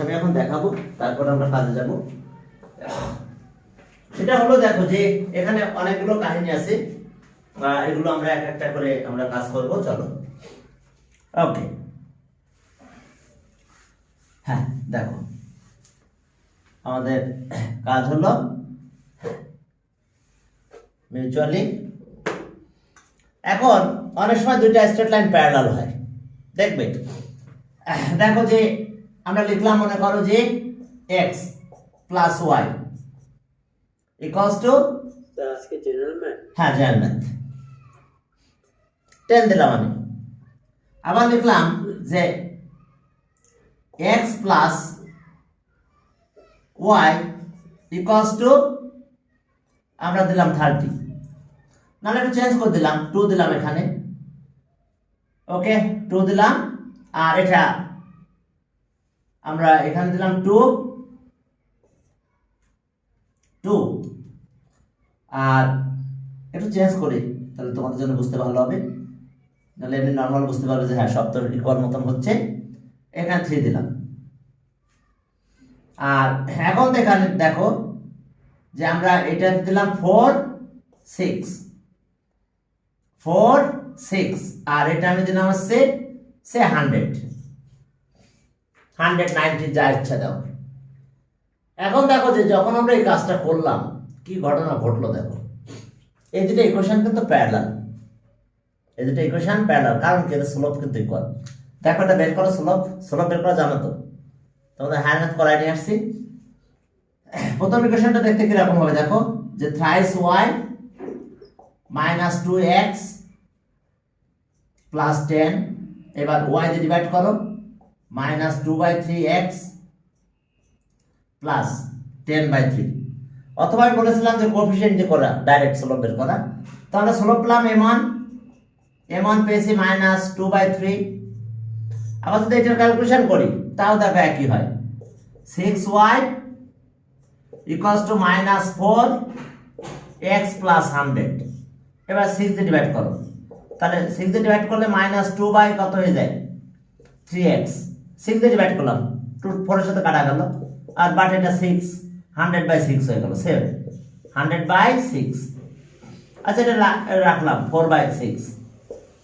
আমি এখন দেখাবো, তারপর আমরা কাজে যাব। সেটা হলো, দেখো যে এখানে অনেকগুলো কাহিনী আছে, এগুলো আমরা এক একটা করে আমরা কাজ করব। চলো, ওকে। হ্যাঁ, দেখো আমাদের কাজ হলো মিউচুয়ালি। এখন অনেক সময় দুইটা স্ট্রেট লাইন প্যারালাল হয়, দেখবে। দেখো যে আমরা লিখলাম, মনে করো যে x plus y equals to, আজকে জেনারেল ম্যাথ, হ্যাঁ জেনারেল ম্যাথ 10 দিলাম আমি। আবার লিখলাম যে x plus y equals to, আমরা দিলাম 30, নাহলে একটু চেঞ্জ করে দিলাম, 2 দিলাম এখানে, ওকে 2 দিলাম। আর এটা আমরা এখানে দিলাম 2, আর একটু চেঞ্জ করি, তাহলে তোমাদের জন্য বুঝতে ভালো হবে। নাহলে এমনি নর্মাল বুঝতে পারবে যে হ্যাঁ সব তো ইকুয়াল মতন হচ্ছে। এখানে 3 দিলাম। আর এখন এখানে দেখো যে আমরা এটা দিলাম 4 6, আর এটা আমি দিলাম হচ্ছে 190, যা ইচ্ছা দাও। এখন দেখো যে যখন আমরা এই কাজটা করলাম, কি ঘটনা ঘটলো দেখো। এই দুটো ইকুয়েশন কিন্তু প্যারালাল, কারণ কি এটা স্লোপ কিন্তু ইকুয়াল। দেখো এটা বের করো, স্লোপ বের করা জানো তো, তোমাদের হায়ার ম্যাথ করাই নিয়ে আসছি। প্রথম ইকুয়েশনটা দেখতে কিরকম হবে দেখো, যে thrice Y minus 2x plus 10, এবার ওয়াই দিয়ে ডিভাইড করো, মাইনাস 2/3x প্লাস 10/3। অথবা আমি বলেছিলাম যে কোএফিশিয়েন্ট দিয়ে করা, ডাইরেক্ট স্লোপ বের করা। তাহলে স্লোপ পেলাম m1 পেয়েছি মাইনাস 2/3। আবার যদি এটার ক্যালকুলেশন করি, তাও দেখো একই হয়, 6y equals to minus 4x plus 100। এবার 6 দিয়ে ডিভাইড করো, তাহলে 6 দিয়ে ডিভাইড করলে মাইনাস 2 বাই কত হয়ে যায় 3x। 6 দিয়ে ডিভাইড করলাম, 2 4 এর সাথে কাটা গেল, আর বাট এটা 6 100/6 হয়ে গেল, 100/6। আচ্ছা, এটা রাখলাম 4/6।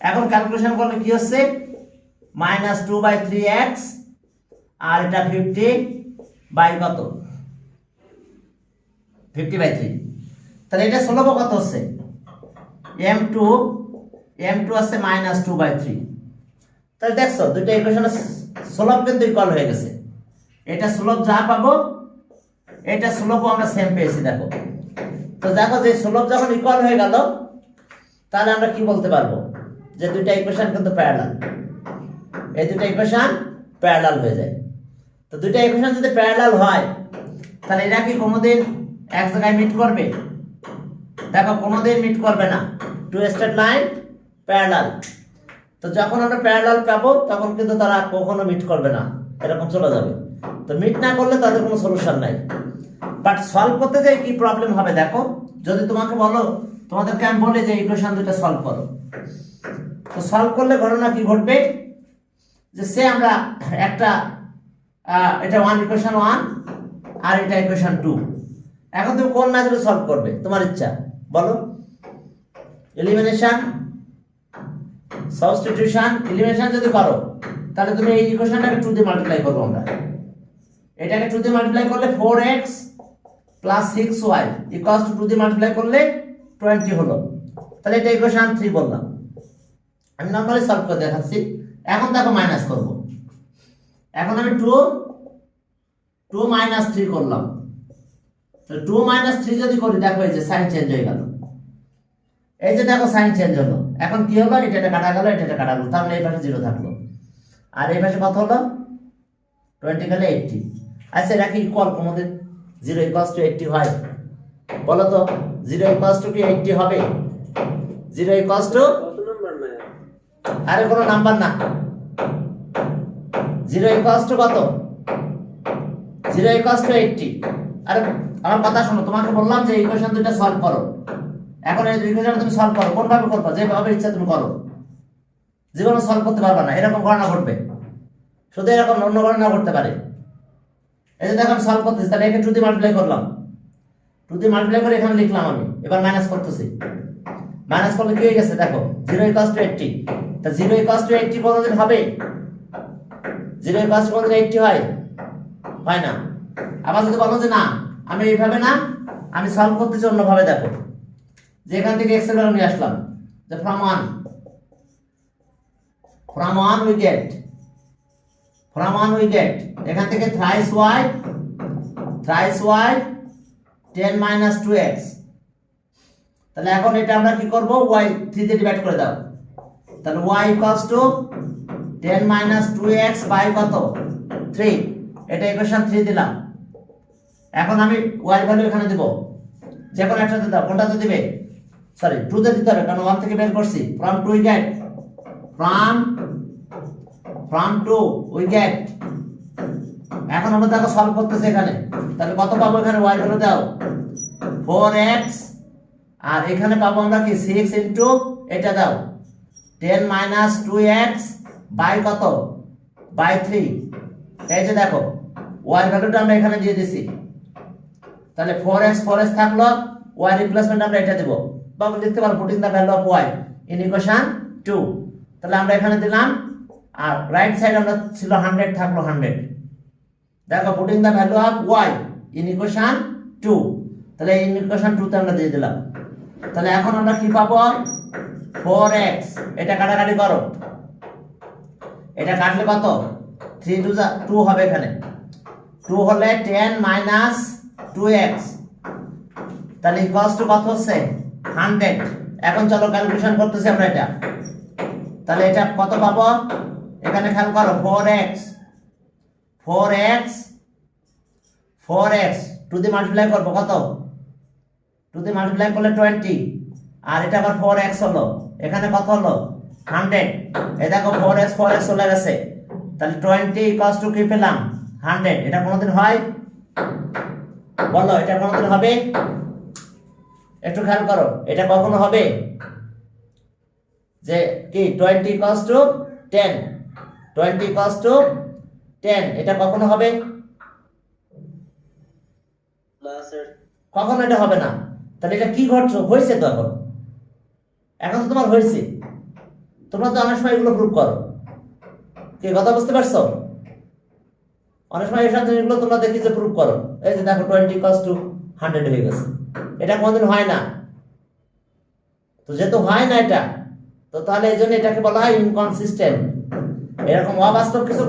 এখন ক্যালকুলেশন করলে কি হচ্ছে, মাইনাস 2/3x, আর এটা 50 বাই কত 50/3। তাহলে এটা স্লোপ কত হচ্ছে, m2 আছে মাইনাস 2/3। তাহলে দেখছো দুইটা ইকুয়েশনের স্লোপ কিন্তু ইকুয়াল হয়ে গেছে। এটা স্লোপ যা পাবো, এটা স্লোপও আমরা সেম পেয়েছি। দেখো তো, দেখো যে স্লোপ যখন ইকুয়াল হয়ে গেল, তাহলে আমরা কি বলতে পারবো, যে দুইটা ইকুয়েশন কিন্তু প্যারালাল। এই দুইটা ইকুয়েশন প্যারালাল হয়ে যায়। তো দুইটা ইকুয়েশন যদি প্যারালাল হয়, তাহলে এরা কি কোনোদিন এক জায়গায় মিট করবে? দেখো কোনোদিন মিট করবে না, টু স্ট্রেট লাইন প্যারালাল। তো যখন আমরা প্যারালাল পাবো, তখন কিন্তু তারা কখনো মিট করবে না, এরকম চলে যাবে। তো মিট না করলে তাদের কোনো সলিউশন নাই। বাট সলভ করতে যাই কি প্রবলেম হবে দেখো, যদি তোমাকে বলো, তোমাদেরকে আমি বলি যে ইকুয়েশন দুটো সলভ করো, তো সলভ করলে ঘটনা কি ঘটবে, যে সে আমরা একটা এটা 1 ইকুয়েশন 1 আর এটা ইকুয়েশন 2। এখন তুমি কোন মেথডে সলভ করবে, তোমার ইচ্ছা, বলো। Elimination, substitution. এলিমিনেশন যদি করো, তাহলে তুমি এই ইকুয়েশনটাকে 2 দিয়ে মাল্টিপ্লাই করবো আমরা। এটাকে 2 দিয়ে মাল্টিপ্লাই করলে 4x plus 6y equals to 2 দিয়ে মাল্টিপ্লাই করলে 20 হলো। তাহলে এটা ইকুয়েশন 3 বললাম। আমি নরমালি সলভ করে দেখাচ্ছি। এখন দেখো মাইনাস করব। এখন আমি 2 মাইনাস 3 করলাম। তো 2 মাইনাস 3 যদি করি, দেখো এই যে সাইন চেঞ্জ হয়ে গেল। এই যে দেখো সাইন চেঞ্জ হলো। এখন কি হলো, এটা কাটা গেল, এটা কাটা গেল, তাহলে এই পাশে 0 থাকলো, আর এই পাশে কত হলো 20 গেলে 80। আচ্ছা, এটা কি ইকুয়াল কোনোদিন 0 ইকুয়ালস টু 80 হয়? বলো তো, 0 ইকুয়ালস টু কি 80 হবে? 0 ইকুয়ালস টু কত নাম্বার ম্যাথ? আরে কোনো নাম্বার না, 0 ইকুয়ালস টু কত, 0 ইকুয়ালস টু 80। আরে আমার কথা শোনো, তোমাকে বললাম যে ইকুয়েশন দুটো সলভ করো। এখন এই ইকুয়েশন তুমি সলভ করো, কোনভাবে করবে, যেভাবে ইচ্ছা তুমি করো। জীবনে সলভ করতে পারবে না, এরকম ঘটনা ঘটবে, শুধু এরকম অন্য ঘটনা ঘটতে পারে। এই যে দেখো আমি সলভ করতেছি, তাহলে এখানে 2 দিয়ে মাল্টিপ্লাই করলাম, 2 দিয়ে মাল্টিপ্লাই করে এখানে লিখলাম আমি, এবার মাইনাস করতেছি, মাইনাস করলে কি হয়ে গেছে দেখো 0 = 80, তা 0 = 80 কোনদিন হবে? 0 = কোনদিন 80 হয় না। আবার যদি বলো যে না আমি এইভাবে না, আমি সলভ করতেছি অন্যভাবে, দেখো যে এখান থেকে x এর ভ্যালু নিয়ে আসলাম, যে from 1 we get এখান থেকে thrice y 10 - 2x, তাহলে এখন এটা আমরা কি করব, y 3 দিয়ে ডিভাইড করে দাও, তাহলে y = 10 - 2x বাই কত 3, এটা ইকুয়েশন 3 দিলাম। এখন আমি y এর ভ্যালু এখানে দেব, যে কোনো একটাতে দাও, কোনটাতে দিবে, সরি 2 তে দিতে হবে, কারণ 1 থেকে বের করছি। from 2 we get এখন আমরা দেখো সলভ করতেছি এখানে, তাহলে কত পাবো, এখানে y এর ভ্যালু দাও 4x, আর এখানে পাবো আমরা কি 6 ইনটু এটা দাও 10 - 2x বাই কত বাই 3, এই যে দেখো y এর ভ্যালুটা আমরা এখানে দিয়ে দিছি, তাহলে 4x থাকলো, y রিপ্লেসমেন্ট আমরা এটা দেব, বা আমরা লিখতে পারবো putting the value of y in equation 2, তাহলে আমরা এখানে দিলাম, আর রাইট সাইড আমরা ছিল 100 থাকলো 100, দেখো putting the value of y in equation 2, তাহলে ইন ইকুয়েশন 2 তে আমরা দিয়ে দিলাম। তাহলে এখন আমরা কি পাবো, 4x, এটা কাটাকাটি করো, এটা কাটলে কত 3 * 2 হবে, এখানে 2 হলে 10 - 2x, তাহলে ইকুয়ালস টু কত হচ্ছে 100। এখন চলো ক্যালকুলেশন করতেছি আমরা এটা, তাহলে এটা কত পাবো, এখানে খেয়াল করো 4x 2 দিয়ে মাল্টিপ্লাই করবো, কত 2 দিয়ে মাল্টিপ্লাই করলে 20, আর এটা আবার 4x হলো, এখানে কত হলো 100, এই দেখো 4x চলে গেছে, তাহলে 20 = কি পেলাম 100, এটা কোনদিন হয় বলো, এটা কোনদিন হবে, একটু খেয়াল করো, এটা কখনো হবে যে কি 20 = 10, 20 = 10, এটা কখনো হবে, না স্যার, কখনো এটা হবে না। তাহলে এটা কি ঘটছে, হয়েছে তো, এখন তো তোমার হয়েছে, তোমরা তো অনেক সময় এগুলো প্রুভ করো, কি কথা বুঝতে পারছো, অনেক সময় এসব জিনিসগুলো তোমরা দেখি যে প্রুভ করো, এই যে দেখো 20 = 100 হয়ে গেছে, এটা কোনদিন হয় না, তো যেহেতু হয় না এটা, তো তাহলে এই জন্য এটাকে বলা হয় ইনকনসিস্টেন্ট। এরকম অবাস্তব কিছু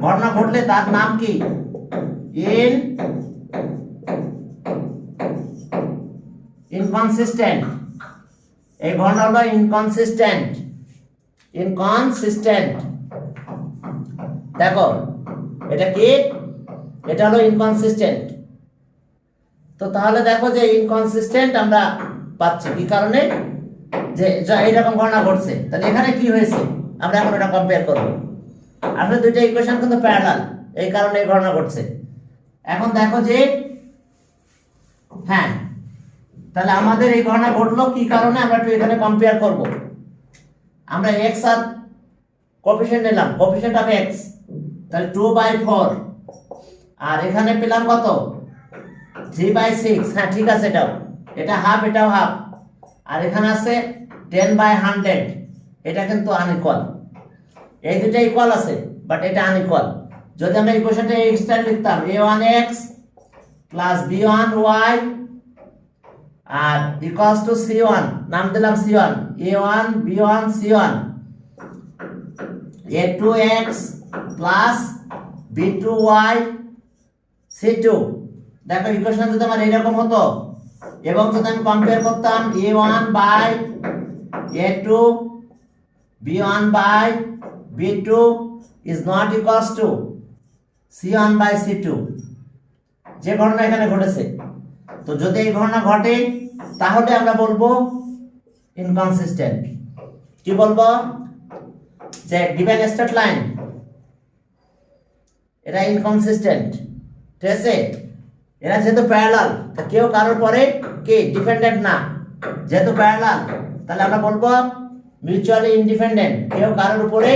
ঘটনা ঘটলে তার নাম কি, ইনকনসিস্টেন্ট, এই ঘটনা হলো ইনকনসিস্টেন্ট। দেখো এটা কি, এটা হলো ইনকনসিস্টেন্ট। তো তাহলে দেখো যে ইনকনসিস্টেন্ট আমরা পাচ্ছি কি কারণে, যে এইরকম ঘটনা ঘটছে, তাহলে এখানে কি হয়েছে আমরা এখন এটা কম্পেয়ার করব, আসলে দুইটা ইকুয়েশন কিন্তু প্যারালাল, এই কারণে এই ঘটনা ঘটছে। এখন দেখো যে হ্যাঁ, তাহলে আমাদের এই ঘটনা ঘটলো কি কারণে, আমরা একটু এখানে কম্পেয়ার করব। আমরা x আর কোএফিশিয়েন্ট নিলাম, কোএফিশিয়েন্ট অফ x, তাহলে 2/4, আর এখানে পেলাম কত 3/6, হ্যাঁ ঠিক আছে, এটা হাফ, এটাও হাফ, আর এখানে আছে 10/100, এটা কিন্তু আনইকুয়াল, এই দুটো ইকুয়াল আছে বাট এটা আনইকুয়াল। যদি আমরা ইকুয়েশনটা এই স্টাইল লিখতাম a1x + b1y R equals to c1, নাম দিলাম c1, a1 b1 c1, a2x + b2y c2, দেখো ইকুয়েশন যদি আমার এরকম হতো, এবং যদি আমি কম্পেয়ার করতাম a1/a2 b1/b2 is not equals to c1/c2, যে ঘটনা এখানে ঘটেছে, তো যদি এই ঘটনা ঘটে তাহলে আমরা বলবো ইনকনসিস্টেন্ট। কি বলবো, যে গিভেন স্টেট লাইন এটা ইনকনসিস্টেন্ট, ঠিক আছে, এরা যেহেতু প্যারালাল, তা কেউ কারোর পরে কি ডিপেন্ডেন্ট না, যেহেতু প্যারালাল তাহলে আমরা বলবো মিউচুয়ালি ইন্ডিপেন্ডেন্ট, কেউ কারোর উপরে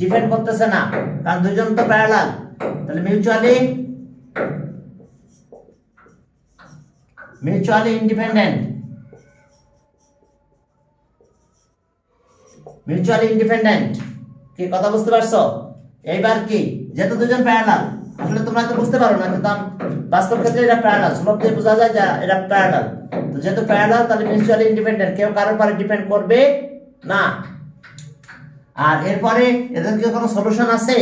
ডিপেন্ড করতেছে না, কারণ দুইজন তো প্যারালাল, তাহলে mutually mutually independent, mutually independent. কি কথা বুঝতে পারছো? এইবার কি, যেহেতু দুজন প্যারালাল, আসলে তোমরা তো বুঝতে পারো না, কিন্তু বাস্তব ক্ষেত্রে এটা প্যারালাল, সুলভ দিয়ে বোঝা যায় যে এটা প্যারালাল। তো যেহেতু প্যারালাল, তাহলে মিউচুয়ালি ইন্ডিপেন্ডেন্ট, কেউ কারোর উপরে ডিপেন্ড করবে না। আর এরপরে এদের কি কোনো সলিউশন আছে?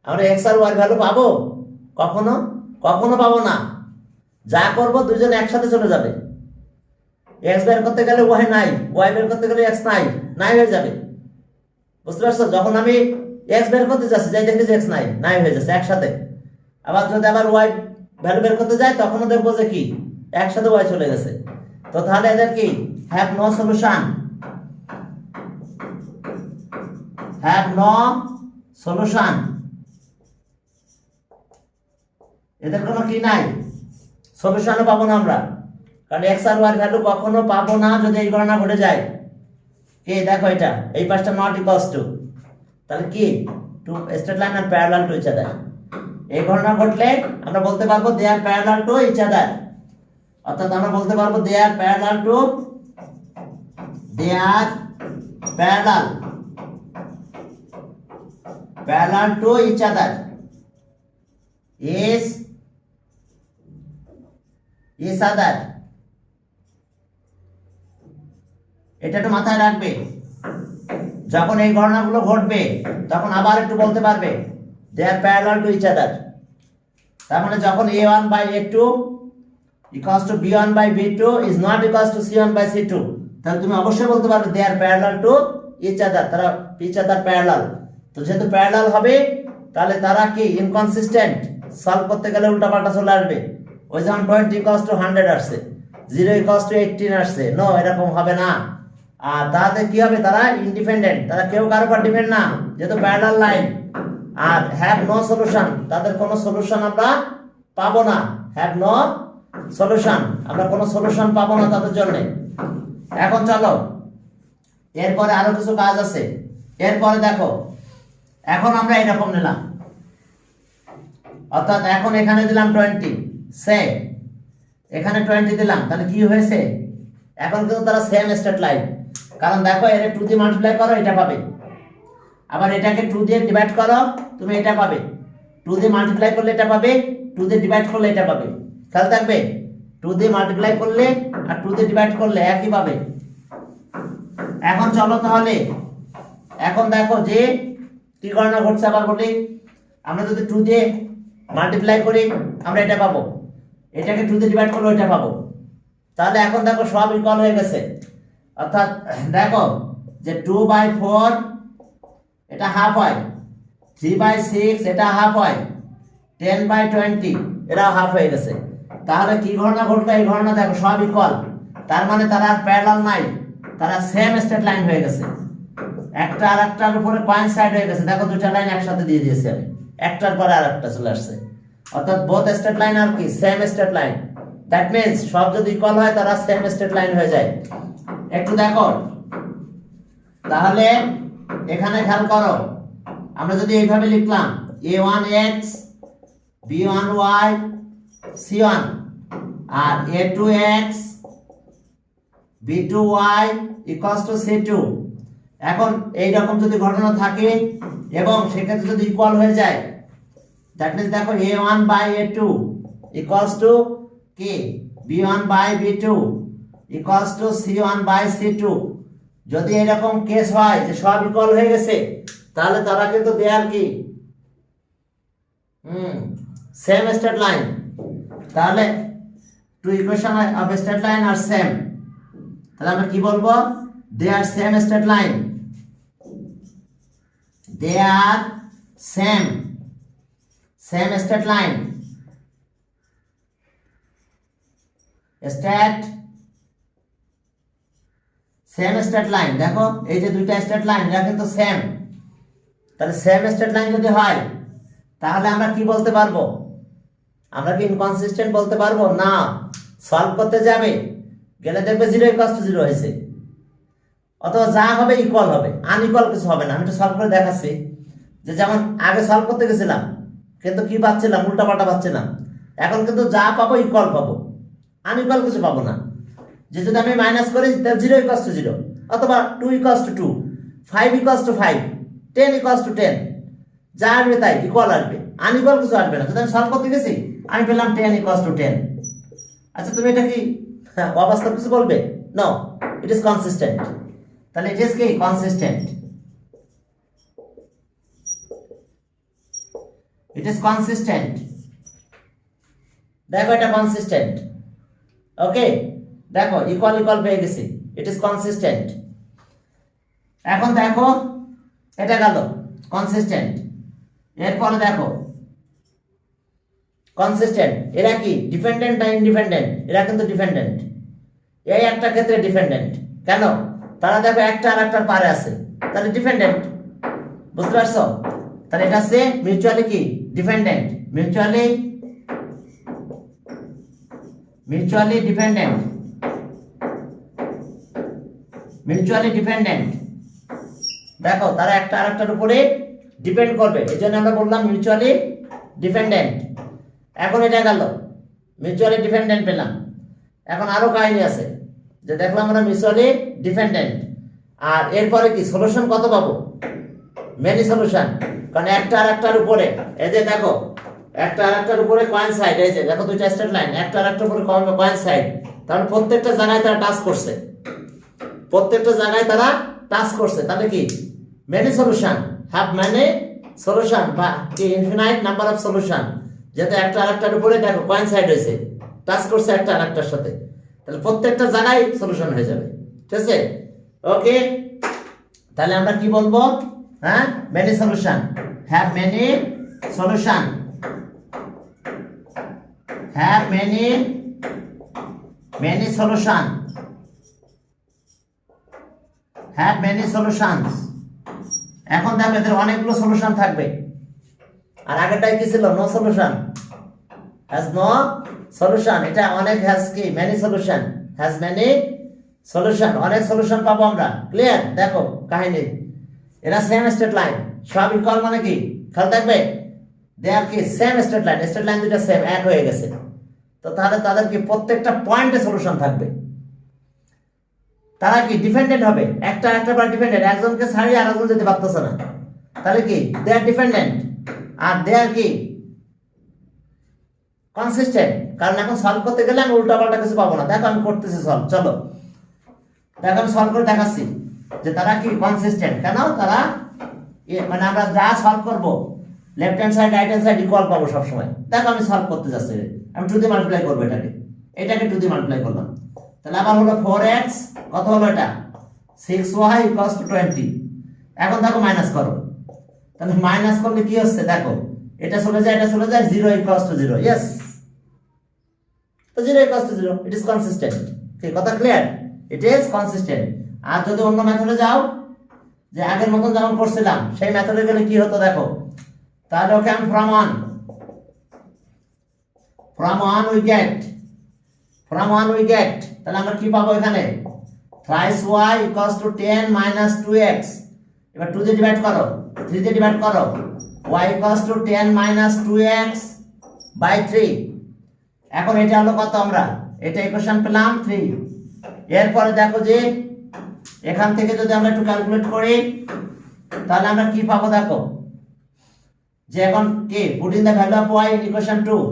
আমরা এক্স আর ওয়াই ভ্যালু পাবো? কখনো কখনো পাবো না। যা করবো দুজন একসাথে চলে যাবে। এক্স বের করতে গেলে ওয়াই নাই, ওয়াই বের করতে গেলে এক্স নাই, নাই হয়ে যাবে। বুঝতে পারছো? যখন আমি এক্স বের করতে যাচ্ছি, যাই দেখি যে এক্স নাই, নাই হয়ে যাচ্ছে একসাথে। আবার যদি আবার ওয়াই ভ্যালু বের করতে যাই, তখনও দেখবো যে কি একসাথে ওয়াই চলে গেছে। তো তাহলে এদের কি have no solution, have no solution, এদের কোনো কি নাই, সলিউশনও পাবো না আমরা। কারণ এক্স আর ওয়াই ভ্যালু কখনো পাবো না যদি এই গণনা ঘটে যায়। কি দেখো, এটা এই পাশটা নট ইকুয়ালস টু, তাহলে কি two straight line are parallel to each other. এই ঘটনা ঘটলে আমরা বলতে পারবো they are parallel to each other, অর্থাৎ আমরা বলতে পারবো they are parallel to, they are parallel parallel to each other is other। এটা একটু মাথায় রাখবে, যখন এই ঘটনাগুলো ঘটবে তখন আবার একটু বলতে পারবে they are parallel to each other. তার মানে যখন a1 by a2 equals to b1 by b2 is not equals to c1 by c2, তাহলে তুমি অবশ্যই বলতে পারবে they are parallel to each other, তারা ইচ আদার প্যারালাল। তো যেহেতু প্যারালাল হবে, তাহলে তারা কি ইনকনসিস্টেন্ট, সলভ করতে গেলে উল্টাপাল্টা চলে আসবে। ওই যেমন 20 ইকুয়ালস টু 100 আসছে, 0 ইকুয়ালস টু 18 আসছে, নো, এরকম হবে না। আর তাতে কি হবে, তারা ইন্ডিপেন্ডেন্ট, তারা কেউ কারোর উপর ডিপেন্ড না, যেহেতু প্যারালাল লাইন। আর হ্যাভ নো সলিউশন, তাদের কোনো সলিউশন আমরা পাবো না। হ্যাভ নো সলিউশন, আমরা কোনো সলিউশন পাবো না তাদের জন্য। এখন চলো এরপরে আরো কিছু কাজ আছে। এরপরে দেখো, এখন আমরা এরকম নিলাম, অর্থাৎ এখন এখানে দিলাম 20, সে এখানে 20 দিলাম, তাহলে কি হয়েছে, এখন কিন্তু তারা সেম স্ট্রেট লাইন। কারণ দেখো, এর 2 দিয়ে মাল্টিপ্লাই করো, এটা পাবে। আবার এটাকে 2 দিয়ে ডিভাইড করো, তুমি এটা পাবে। 2 দিয়ে মাল্টিপ্লাই করলে এটা পাবে, 2 দিয়ে ডিভাইড করলে এটা পাবে। খেয়াল থাকবে, 2 দিয়ে মাল্টিপ্লাই করলে আর 2 দিয়ে ডিভাইড করলে একই পাবে। এখন চলো তাহলে, এখন দেখো যে কি গণনা ঘটছে, আবার বলি, আমরা যদি 2 দিয়ে মাল্টিপ্লাই করি আমরা এটা পাবো, এটাকে 2 দিয়ে ডিভাইড করলে ওইটা পাবো। তাহলে এখন দেখো সব ইকুয়াল হয়ে গেছে, অর্থাৎ দেখো যে 2/4 এটা হাফ হয়, 3/6 এটা হাফ হয়, 10/20 এটাও হাফ হয়ে গেছে। তাহলে কি ঘটনা ঘটলো, এই ঘটনা দেখো সব ইকুয়াল, তার মানে তারা প্যারালাল নাই, তারা সেম স্ট্রেট লাইন হয়ে গেছে। একটা আর একটার উপরে কোইনসাইড হয়ে গেছে। দেখো দুটো লাইন একসাথে দিয়ে দিয়েছি আমি, একটার পরে আরেকটা চলে আসছে, অর্থাৎ বোথ স্ট্রেট লাইন আর কি same straight line. That means সব যদি ইকুয়াল হয় তারা সেম স্ট্রেট লাইন হয়ে যায়। একটু দেখো তাহলে এখানে খেয়াল করো, আমরা যদি এইভাবে লিখলাম a1x b1y c1 R a2x b2y equals to c2। এখন এইরকম যদি ঘটনা থাকে এবং সেক্ষেত্রে যদি ইকুয়াল হয়ে যায়, দ্যাট মিন্স দেখো a1 by a2 equals two কি b1 by b2 equals to c1 by c2। যদি এরকম কেস হয় যে সব ইকুয়াল হয়ে গেছে, তাহলে তারা কিন্তু দেয়ার কি সেম স্ট্রেট লাইন। তাহলে two equation of straight line are same, তাহলে আমরা কি বলবো, they are same straight line, they are same straight line, same straight line. দেখো এই যে দুইটা স্ট্রেট লাইন এরা কিন্তু সেম, তাহলে সেম স্ট্রেট লাইন যদি হয় তাহলে আমরা কি বলতে পারবো, আমরা কি ইনকনসিস্টেন্ট বলতে পারবো না। সলভ করতে যাবে গেলে দেখবে 0 ইকুয়ালস টু 0 হয়েছে, অথবা যা হবে ইকুয়াল হবে, আনইকুয়াল কিছু হবে না। আমি তো সলভ করে দেখাচ্ছি যে যেমন আগে সলভ করতে গেছিলাম কিন্তু কি পাচ্ছিলাম, উল্টাপাল্টা পাচ্ছিলাম। এখন কিন্তু যা পাবো ইকুয়াল পাবো, আনইকুয়াল কিছু পাবো না। যে যদি আমি মাইনাস করি তাহলে 0 ইকুয়ালস টু 0, অথবা 2 equals to 2, 5 equals to 5, 10 equals to 10, যা আসবে তাই ইকুয়াল আসবে, আনইকুয়াল কিছু আসবে না। যদি আমি সলভ করতে গেছি আমি পেলাম 10 ইকুয়ালস টু 10। আচ্ছা তুমি এটা কি অবাস্তব কিছু বলবে? No, it is consistent. তাহলে ইট ইজ কি কনসিস্টেন্ট, ইট ইজ কনসিস্টেন্ট। দেখো এটা কনসিস্টেন্ট। ওকে, দেখো ইকুয়াল ইকুয়াল পেয়ে গেছি, ইট ইজ কনসিস্টেন্ট। এখন দেখো এটা গেল কনসিস্টেন্ট। এরপরে দেখো কনসিস্টেন্ট, এরা কি ডিপেন্ডেন্ট না ইন্ডিপেন্ডেন্ট? এরা কিন্তু ডিপেন্ডেন্ট। এই একটা ক্ষেত্রে ডিপেন্ডেন্ট, কেন? তারা দেখো একটা আর একটার পারে আছে, তাহলে ডিপেন্ডেন্ট। বুঝতে পারছো? তাহলে এটা হচ্ছে মিউচুয়ালি কি dependent, mutually dependent, mutually dependent. দেখো তারা একটা আর একটার উপরে ডিপেন্ড করবে, এই জন্য আমরা বললাম মিউচুয়ালি ডিপেন্ডেন্ট। এখন এটা গেল মিউচুয়ালি ডিপেন্ডেন্ট পেলাম। এখন আরো কাহিনী আছে, যে দেখলাম আমরা মিউচুয়ালি ডিপেন্ডেন্ট, আর এরপরে কি সলিউশন কত পাবো? মেনি সলিউশন, কারণ একটা আর একটার উপরে, এই যে দেখো একটা আর একটার উপরে কোইনসাইড, এই যে দেখো দুইটা স্ট্রেট লাইন, একটা আর একটার উপরে কোইনসাইড, তাহলে প্রত্যেকটা জায়গায় তারা টাচ করছে, প্রত্যেকটা জায়গায় তারা টাচ করছে। তাহলে কি many solution, have many solution, বা কি ইনফিনাইট নাম্বার অফ সলিউশন, যেটা একটা আর একটার উপরে দেখো কোইনসাইড হয়েছে, টাচ করছে একটা আর একটার সাথে, তাহলে প্রত্যেকটা জায়গায় সলিউশন হয়ে যাবে। ঠিক আছে? ওকে, তাহলে আমরা কি বলবো? হ্যাঁ, many solution, have many solution, have many solution, have many solutions. এখন দেখো এদের অনেকগুলো সলিউশন থাকবে, আর আগেরটাই কি ছিল? No solution, has no solution. এটা অনেক, হ্যাজ কি many solution, has many solution, অনেক সলিউশন পাবো আমরা। ক্লিয়ার? দেখো কাহিনী, এরা সেম স্ট্রেট লাইন, সব ইকুয়াল মানে কি খেয়াল থাকবে, দে আর কি same straight line, straight line দুটো সেম, এক হয়ে গেছে, তো তাহলে তাদের কি প্রত্যেকটা পয়েন্টে সলিউশন থাকবে। তারা কি ডিপেন্ডেন্ট হবে, একটা একটা পর ডিপেন্ডেন্ট, একজনকে ছাড়িয়ে আরেকজন যেতে পারতেছে না, তাহলে কি দে আর ডিপেন্ডেন্ট, আর দে আর কি কনসিস্টেন্ট। কারণ এখন সলভ করতে গেলে আমি উল্টাপাল্টা কিছু পাবো না। দেখো আমি করতেছি সলভ, চলো দেখো আমি সলভ করে দেখাচ্ছি যে তারা কি কনসিস্টেন্ট। কেন? তারা মানে আমরা যা সলভ করবো left hand side right hand side equal পাবো সবসময়। দেখো আমি সলভ করতে যাচ্ছি, আমি 2 দিয়ে মাল্টিপ্লাই করবো, এটাকে 2 দিয়ে মাল্টিপ্লাই করলাম, তাহলে আবার হলো 4x, কত হলো এটা 6y ইকুয়ালস টু 20। এখন দেখো মাইনাস করো, তাহলে মাইনাস করলে কি হচ্ছে দেখো, এটা চলে যায়, এটা চলে যায়, 0 ইকুয়ালস টু 0। ইয়েস, তো 0 equals to 0, it is consistent. ঠিক কথা? ক্লিয়ার? It is consistent. আর যদি অন্য মেথডে যাও, যে আগের মতন যেমন করছিলাম সেই মেথডে গেলে কি হতো দেখো, তাহলে ওকে আমি from 1 we get, তাহলে আমরা কি পাবো এখানে, thrice y equals to 10 minus 2x। এবার 2 দিয়ে ডিভাইড করো, 3 দিয়ে ডিভাইড করো, y equals to 10 minus 2x by 3। এখন এটা হলো কত, আমরা এটা ইকুয়েশন পেলাম 3। এরপরে দেখো যে এখান থেকে যদি আমরা একটু ক্যালকুলেট করি তাহলে আমরা কি পাবো দেখো, যে এখন কি putting the value of y in equation 2,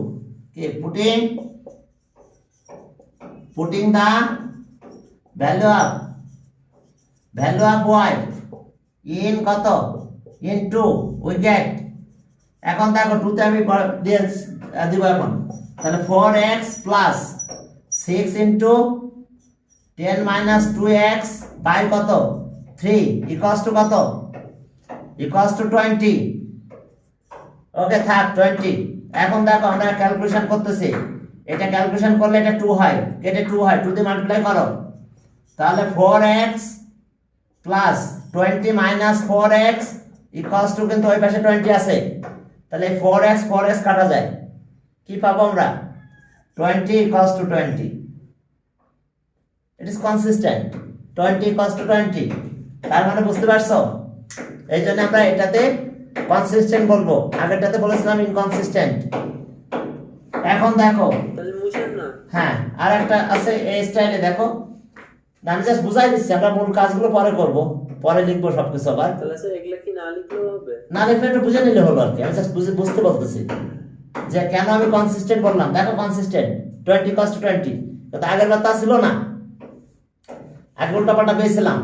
কি putting the value of y in কত, in 2 we get। এখন দেখো 2 তে আমি দিব এখন, তাহলে 4x plus 6 into 10 minus 2x by কত 3 equals to কত, equals to 20। ওকে থাক 20। এখন দেখো আমরা ক্যালকুলেশন করতেছি, এটা ক্যালকুলেশন করলে এটা 2 হয়, এটা 2 হয়, 2 দিয়ে মাল্টিপ্লাই করো, তাহলে 4x plus 20 minus 4x equals to, কিন্তু ওই পাশে 20 আছে, তাহলে 4x কাটা যায়, কি পাবো আমরা 20 equals to 20। It is consistent, 20 equals to 20। তার মানে বুঝতে পারছো, এই জন্য আমরা এটাতে কনসিস্টেন্ট বলবো, আগেরটাতে বলেছিলাম ইনকনসিস্টেন্ট। এখন দেখো তাহলে মুছেন না। হ্যাঁ, আর একটা আছে এই স্টাইলে, দেখো আমি জাস্ট বুঝাই দিচ্ছি, আমরা মূল কাজগুলো পরে করব, পরে লিখবো সবকিছু আবার। তাহলে স্যার এগুলা কি না লিখলেও হবে? না লিখলে একটু বুঝে নিলে হলো আর কি, আমি জাস্ট বুঝতে বলতেছি যে কেন আমি কনসিস্টেন্ট বললাম। দেখো কনসিস্টেন্ট 20 = 20, কিন্তু আগের বার তা ছিল না, আগে উল্টাপাল্টা পেয়েছিলাম।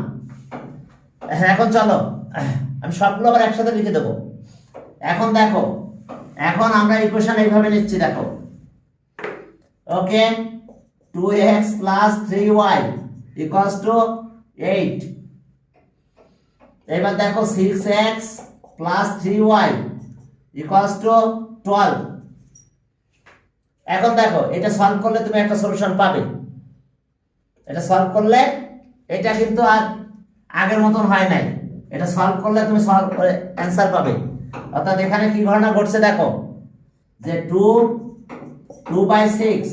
হ্যাঁ, এখন চলো আমি সবগুলো আবার একসাথে লিখে দেবো। এখন দেখো, এখন আমরা ইকুয়েশন এইভাবে নিচ্ছি, দেখো ওকে 2x + 3y = 8। এবার দেখো 6x + 3y = 12। এখন দেখো এটা সলভ করলে তুমি একটা সলিউশন পাবে। এটা সলভ করলে, এটা কিন্তু আর আগের মতন হয় নাই, এটা সলভ করলে তুমি সলভ করে অ্যান্সার পাবে। অর্থাৎ এখানে কি ঘটনা ঘটছে দেখো, যে 2/6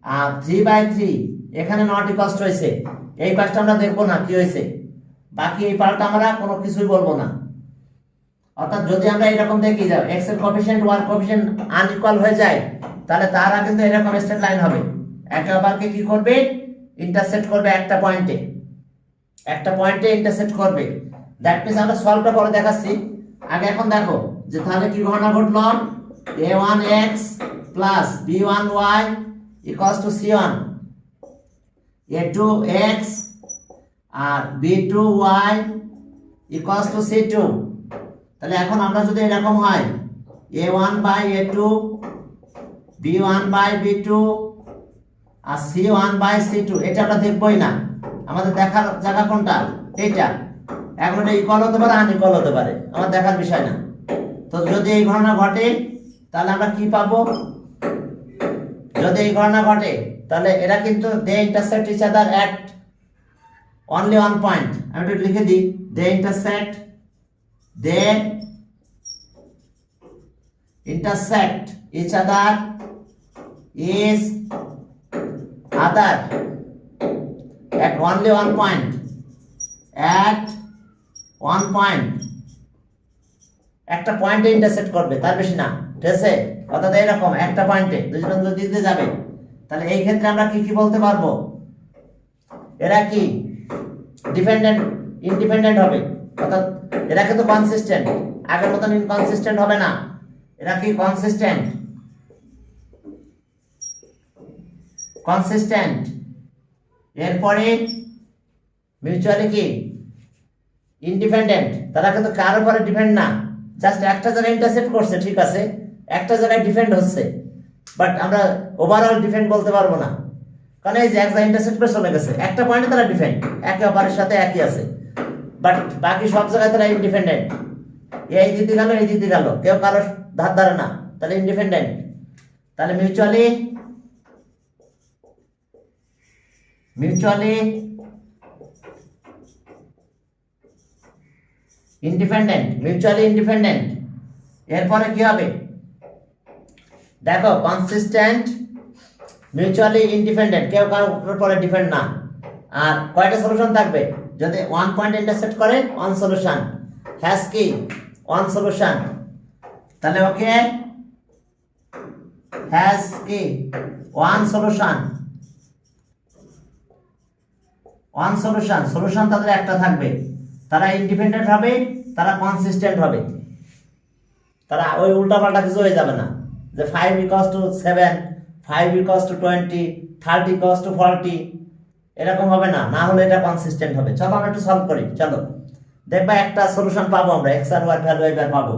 আর 3/3 এখানে নট ইকুয়াল হয়েছে। এই পাশটা আমরা দেখবো না কি হয়েছে, বাকি এই পার্টটা আমরা কোনো কিছুই বলবো না। অর্থাৎ যদি আমরা এরকম দেখি যাও x এর কোএফিসিয়েন্ট y এর কোএফিসিয়েন্ট আনইকুয়াল হয়ে যায়, তাহলে তারা কিন্তু এরকম স্ট্রেট লাইন হবে, একে অপরকে কি করবে, ইন্টারসেক্ট করবে একটা পয়েন্টে, ইন্টারসেক্ট করবে। দ্যাট মিন্স আমরা সলভটা পরে দেখাচ্ছি, আগে এখন দেখো যে তাহলে কি ঘটনা ঘটলো, a1x + b1y = c1, a2x আর b2y = c2। তাহলে এখন আমরা যদি এরকম হয় a1/a2 b1/b2 আর c1/c2, এটা আমরা দেখবই না, আমাদের দেখার জায়গা কোনটা, এইটা। এখন এটা ইকুয়াল হতে পারে, আনইকুয়াল হতে পারে, আমার দেখার বিষয় না। তো যদি এই ঘটনা ঘটে তাহলে আমরা কি পাবো, যদি এই ঘটনা ঘটে তাহলে এরা কিন্তু they intersect each other at only one point. আমি একটু লিখে দিই, they intersect each other is other at only one point, একটা পয়েন্টে ইন্টারসেক্ট করবে, তার বেশি না, ঠিক আছে? অর্থাৎ এরকম একটা পয়েন্টে দুজন যদি দিতে যাবে, তাহলে এই ক্ষেত্রে আমরা কি কি বলতে পারবো, এরা কি ডিপেন্ডেন্ট ইন্ডিপেন্ডেন্ট হবে, অর্থাৎ এরা কিন্তু কনসিস্টেন্ট, আগের মতন ইনকনসিস্টেন্ট হবে না, এরা কি কনসিস্টেন্ট। এরপরে মিউচুয়ালি কি ইন্ডিপেন্ডেন্ট, তারা কিন্তু কারোর উপরে ডিপেন্ড না, জাস্ট একটা জায়গায় ইন্টারসেক্ট করছে, ঠিক আছে, একটা জায়গায় ডিপেন্ড হচ্ছে, বাট আমরা ওভারঅল ডিপেন্ড বলতে পারবো না, কারণ এই যে এক জায়গায় ইন্টারসেক্ট করে চলে গেছে, একটা পয়েন্টে তারা ডিপেন্ড, একে অপরের সাথে একই আছে, বাট বাকি সব জায়গায় তারা ইন্ডিপেন্ডেন্ট, এই দিতে গেল এই দিতে গেল, কেউ কারোর ধার ধারে না, তাহলে ইন্ডিপেন্ডেন্ট। তাহলে মিউচুয়ালি ইন্ডিপেন্ডেন্ট। এরপরে কি হবে দেখো, কনসিস্টেন্ট, মিউচুয়ালি ইন্ডিপেন্ডেন্ট, কেউ কারোর উপরে ডিপেন্ড না। আর কয়টা সলিউশন থাকবে, যদি ওয়ান পয়েন্ট ইন্টারসেক্ট করে ওয়ান সলিউশন, হ্যাজ কি ওয়ান সলিউশন, তাহলে ওকে হ্যাজ কি ওয়ান সলিউশন, সলিউশন তাদের একটা থাকবে, তারা ইন্ডিপেন্ডেন্ট হবে, তারা কনসিস্টেন্ট হবে, তারা ওই উল্টাপাল্টা কিছু হয়ে যাবে না, যে 5 = 7, 5 = 20, 30 = 40, এরকম হবে না, না হলে এটা কনসিস্টেন্ট হবে। চলো আমরা একটু সলভ করি, চলো দেখবা একটা সলিউশন পাবো আমরা, x আর y ভ্যালু এবার পাবো।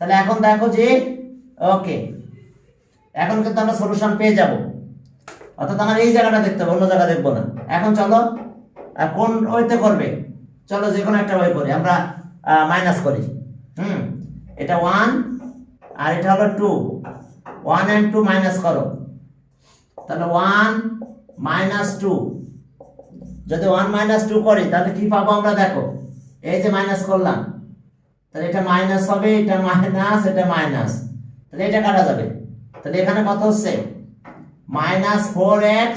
তাহলে এখন দেখো যে ওকে, এখন কিন্তু আমরা সলিউশন পেয়ে যাব, অর্থাৎ আমার এই জায়গাটা দেখতে হবে, অন্য জায়গা দেখবো না। এখন চলো কোন ওয়েতে করবে, চলো যে কোনো একটা ওয়ে করি, আমরা মাইনাস করি, এটা 1 আর এটা হলো 2, 1 and 2 মাইনাস করো, তাহলে 1 - 2, যদি 1 - 2 করি তাহলে কি পাবো আমরা, দেখো এই যে মাইনাস করলাম, তাহলে এটা মাইনাস হবে, এটা মাইনাস, এটা মাইনাস, তাহলে এটা কাটা যাবে, তাহলে এখানে কত হচ্ছে -4x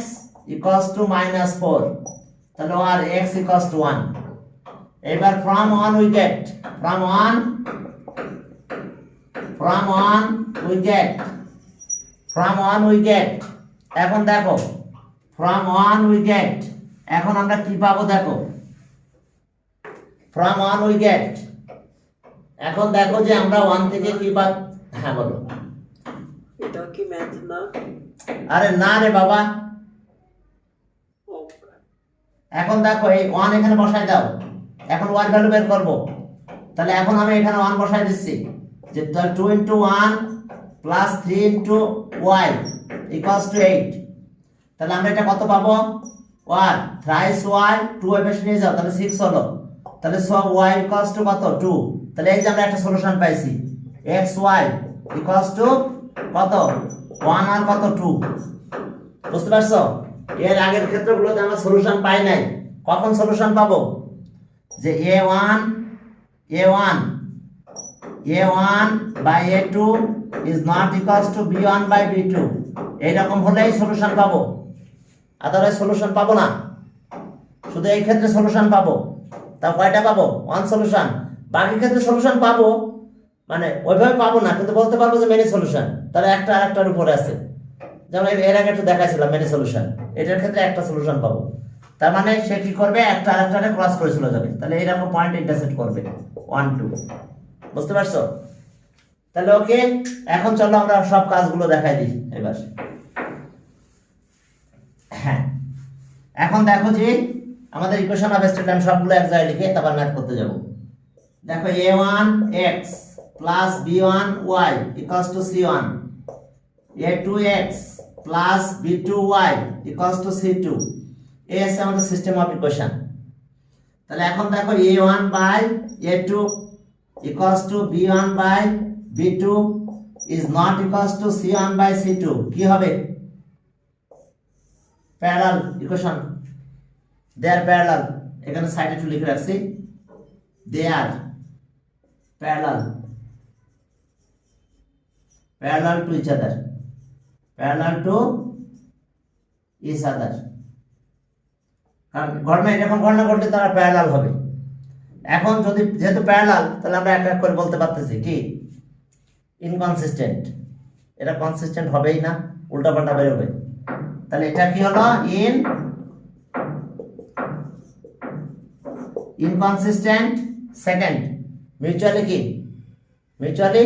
= -4, তাহলে আর x = 1, এবার from 1 we get এখন দেখো from 1 we get এখন আমরা কি পাবো দেখো from 1 we get এখন দেখো যে আমরা 1 থেকে কি পাব হ্যাঁ বলো এটা কি ম্যাথ না? আরে না রে বাবা ও, এখন দেখো এই 1 এখানে বসাই দাও এখন y ভ্যালু বের করব তাহলে এখন আমি এখানে 1 বসাই দিচ্ছি যে 2 into 1 plus 3 into y equals to 8 তাহলে আমরা এটা কত পাবো 1 thrice y 2 এর বেশি নিয়ে যাও তাহলে 6 হলো তাহলে সব y equals to কত 2 তাহলে এই যে আমরা একটা সলিউশন পাইছি xy equals to কত 1 আর কত 2 বুঝতে পারছো এর আগের ক্ষেত্রগুলোতে আমরা সলিউশন পাই নাই কখন সলিউশন পাবো যে a1 by a2 is not equals to b1 by b2 এইরকম হলেই সলিউশন পাবো আদারওয়াইজ সলিউশন পাবো না শুধু এই ক্ষেত্রে সলিউশন পাবো তা কয়টা পাবো ওয়ান সলিউশন বাকি ক্ষেত্রে সলিউশন পাবো মানে ওইভাবে পাবো না কিন্তু বলতে পারবো যে মেনি সলিউশন তাহলে একটা আরেকটার উপরে আছে যেমন এর আগে একটু দেখাইছিলাম মেনি সলিউশন এটার ক্ষেত্রে একটা সলিউশন পাবো তার মানে সে কি করবে একটা আরেকটারে ক্রস করে চলে যাবে তাহলে এরকম পয়েন্ট ইন্টারসেক্ট করবে 1 2 বুঝতে পারছো তাহলে ওকে এখন চলো আমরা সব কাজগুলো দেখাই দিই এবার হ্যাঁ এখন দেখো যে আমাদের ইকুয়েশন অফ স্টেট লাইন সবগুলো এক জায়গায় লিখে তারপর ম্যাথ করতে যাব দেখো a1x plus b1y equals to c1 a2x plus b2y equals to c2 এই আছে আমাদের সিস্টেম অফ ইকুয়েশন তাহলে এখন দেখো a1 by a2 equals to b1 by b2 is not equals to c1 by c2 কি হবে parallel equation they are parallel এখানে সাইডে একটু লিখে রাখছি they are parallel to each other কারণ ঘটনা এরকম ঘটনা ঘটলে তারা প্যারালাল হবে এখন যদি যেহেতু প্যারালাল তাহলে আমরা এক এক করে বলতে পারতেছি কি ইনকনসিস্টেন্ট এটা কনসিস্টেন্ট হবেই না উল্টাপাল্টা বের হবে তাহলে এটা কি হলো ইনকনসিস্টেন্ট সেকেন্ড মিউচুয়ালি